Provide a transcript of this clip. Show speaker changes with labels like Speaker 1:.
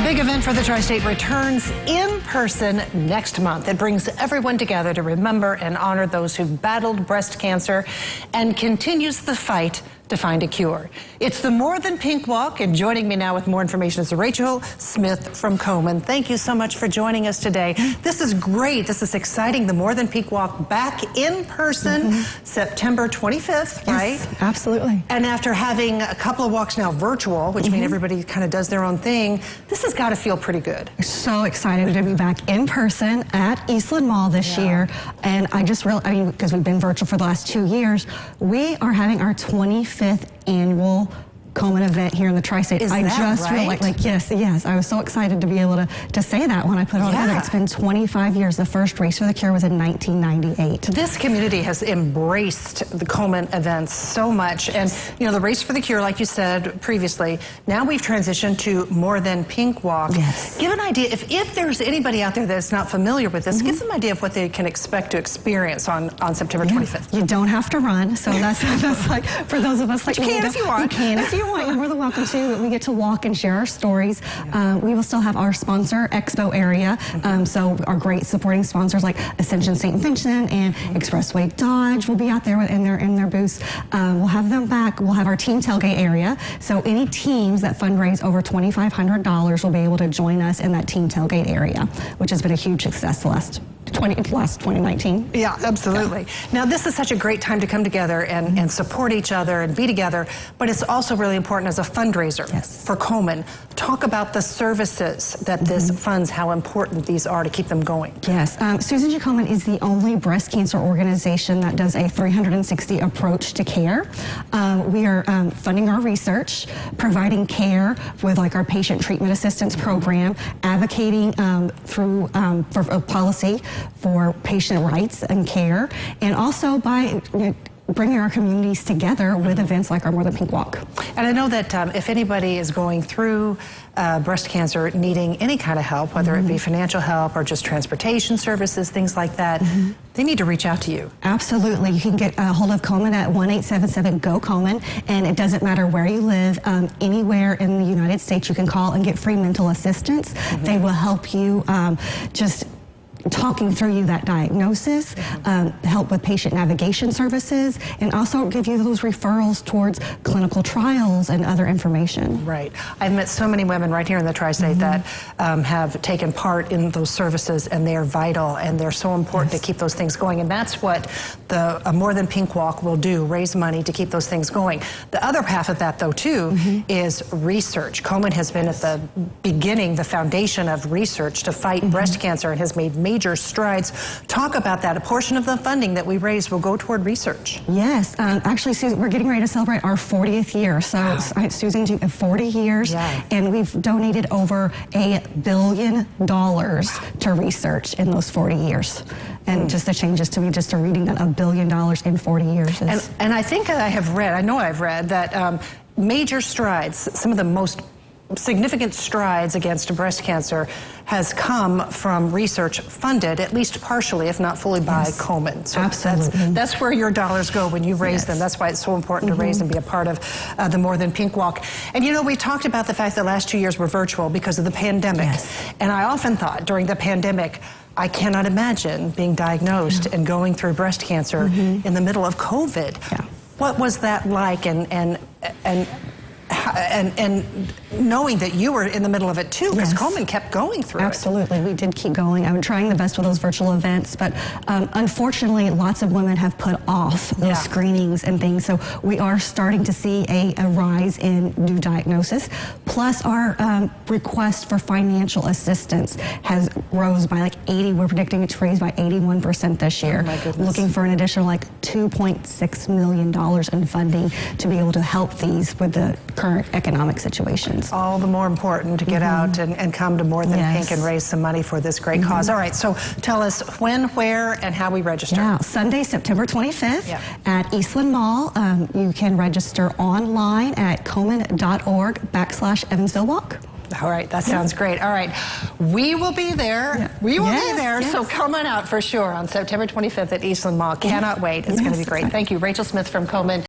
Speaker 1: big event for the Tri-State returns in person next month. It brings everyone together to remember and honor those who battled breast cancer and continues the fight to find a cure. It's the More Than Pink Walk, and joining me now with more information is Rachel Smith from Komen. Thank you so much for joining us today. This is great. This is exciting. The More Than Pink Walk back in person, September 25th, right?
Speaker 2: Yes, absolutely.
Speaker 1: And after having a couple of walks now virtual, which means everybody kind of does their own thing, this has got to feel pretty good.
Speaker 2: So excited to be back in person at Eastland Mall this year. And I just really, because we've been virtual for the last 2 years, we are having our 25th annual Komen event here in the Tri-State.
Speaker 1: I just
Speaker 2: feel like yes, I was so excited to be able to say that when I put it all together. It's been 25 years. The first Race for the Cure was in 1998.
Speaker 1: This community has embraced the Komen events so much. And, you know, the Race for the Cure, like you said previously, now we've transitioned to More Than Pink Walk.
Speaker 2: Yes.
Speaker 1: Give an idea, if there's anybody out there that's not familiar with this, give them an idea of what they can expect to experience on September 25th.
Speaker 2: You don't have to run, so that's like, for those of us like
Speaker 1: you can if you want.
Speaker 2: You can if you want. You're more than welcome to. We get to walk and share our stories. We will still have our sponsor expo area. So our great supporting sponsors like Ascension St. Vincent and Expressway Dodge will be out there in their booths. We'll have them back. We'll have our team tailgate area. So any teams that fundraise over $2,500 will be able to join us in that team tailgate area, which has been a huge success the last 2019.
Speaker 1: Yeah, absolutely. Now, this is such a great time to come together and support each other and be together, but it's also really important as a fundraiser for Komen. Talk about the services that this funds, how important these are to keep them going.
Speaker 2: Yes, Susan G. Komen is the only breast cancer organization that does a 360 approach to care. We are funding our research, providing care with like our patient treatment assistance program, advocating through for policy for patient rights and care, and also by bringing our communities together with events like our More Than Pink Walk.
Speaker 1: And I know that if anybody is going through breast cancer, needing any kind of help, whether it be financial help or just transportation services, things like that, they need to reach out to you.
Speaker 2: Absolutely. You can get a hold of Komen at 1-877-GO-KOMEN, and it doesn't matter where you live, anywhere in the United States, you can call and get free mental assistance. They will help you just talking through you that diagnosis, help with patient navigation services, and also give you those referrals towards clinical trials and other information.
Speaker 1: Right. I've met so many women right here in the Tri-State that have taken part in those services, and they are vital, and they're so important to keep those things going. And that's what the More Than Pink Walk will do, raise money to keep those things going. The other half of that, though, too, is research. Komen has been at the beginning, the foundation of research to fight breast cancer, and has made major strides. Talk about that. A portion of the funding that we raise will go toward research.
Speaker 2: Yes. Actually, Susan, we're getting ready to celebrate our 40th year. So, Susan, 40 years, and we've donated over $1 billion to research in those 40 years. And just the changes to me, just reading that $1 billion in 40 years.
Speaker 1: And I think I know I've read that major strides, some of the most significant strides against breast cancer has come from research funded, at least partially, if not fully, by Komen. So
Speaker 2: absolutely.
Speaker 1: That's where your dollars go when you raise them. That's why it's so important to raise and be a part of the More Than Pink Walk. And you know, we talked about the fact that the last 2 years were virtual because of the pandemic. And I often thought during the pandemic, I cannot imagine being diagnosed and going through breast cancer in the middle of COVID. What was that like, and knowing that you were in the middle of it too, because Komen kept going through
Speaker 2: Absolutely, we did keep going. I'm trying the best with those virtual events, but unfortunately, lots of women have put off those screenings and things, so we are starting to see a rise in new diagnosis. Plus, our request for financial assistance has rose by like 80, we're predicting it to raise by 81% this year.
Speaker 1: Oh my goodness.
Speaker 2: Looking for an additional like $2.6 million in funding to be able to help these with the current economic situations.
Speaker 1: All the more important to get out and come to More Than Pink and raise some money for this great cause. All right, so tell us when, where, and how we register.
Speaker 2: Yeah, Sunday, September 25th at Eastland Mall. You can register online at komen.org/Evansville Walk.
Speaker 1: All right, that sounds great. All right, we will be there. We will be there, so come on out for sure on September 25th at Eastland Mall. Cannot wait. It's going to be great. Thank you, Rachel Smith from Komen.